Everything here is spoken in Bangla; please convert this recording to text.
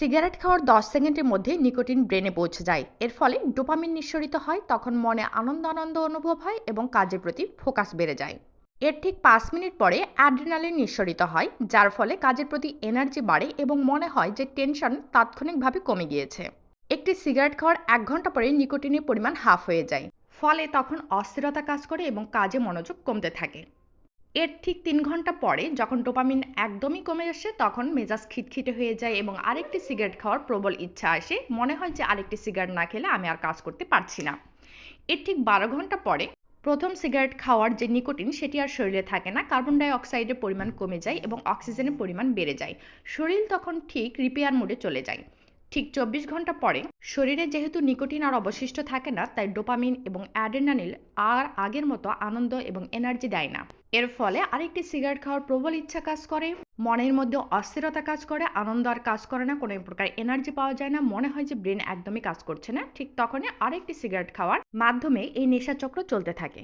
সিগারেট খাওয়ার 10 সেকেন্ডের মধ্যে নিকোটিন ব্রেনে পৌঁছে যায়। এর ফলে ডোপামিন নিঃসরিত হয়, তখন মনে আনন্দ আনন্দ অনুভব হয় এবং কাজের প্রতি ফোকাস বেড়ে যায়। এর ঠিক 5 মিনিট পরে অ্যাড্রিনালিন নিঃসরিত হয়, যার ফলে কাজের প্রতি এনার্জি বাড়ে এবং মনে হয় যে টেনশন তাৎক্ষণিকভাবে কমে গিয়েছে। একটি সিগারেট খাওয়ার 1 ঘন্টা পরে নিকোটিনের পরিমাণ হাফ হয়ে যায়, ফলে তখন অস্থিরতা কাজ করে এবং কাজে মনোযোগ কমতে থাকে। এর ঠিক 3 ঘন্টা পরে যখন ডোপামিন একদমই কমে আসে, তখন মেজাজ খিটখিটে হয়ে যায় এবং আরেকটি সিগারেট খাওয়ার প্রবল ইচ্ছা আসে। মনে হয় যে আরেকটি সিগারেট না খেলে আমি আর কাজ করতে পারছি না। এর ঠিক 12 ঘন্টা পরে প্রথম সিগারেট খাওয়ার যে নিকোটিন সেটি আর শরীরে থাকে না, কার্বন ডাই অক্সাইডের পরিমাণ কমে যায় এবং অক্সিজেনের পরিমাণ বেড়ে যায়। শরীর তখন ঠিক রিপেয়ার মোডে চলে যায়। ঠিক 24 ঘন্টা পরে শরীরে যেহেতু নিকোটিন আর অবশিষ্ট থাকে না, তাই ডোপামিন এবং অ্যাড্রেনালিন আর আগের মতো আনন্দ এবং এনার্জি দেয় না। এর ফলে আরেকটি সিগারেট খাওয়ার প্রবল ইচ্ছা কাজ করে, মনের মধ্যে অস্থিরতা কাজ করে, আনন্দ আর কাজ করে না, কোনো প্রকার এনার্জি পাওয়া যায় না, মনে হয় যে ব্রেন একদমই কাজ করছে না। ঠিক তখনই আরেকটি সিগারেট খাওয়ার মাধ্যমে এই নেশা চক্র চলতে থাকে।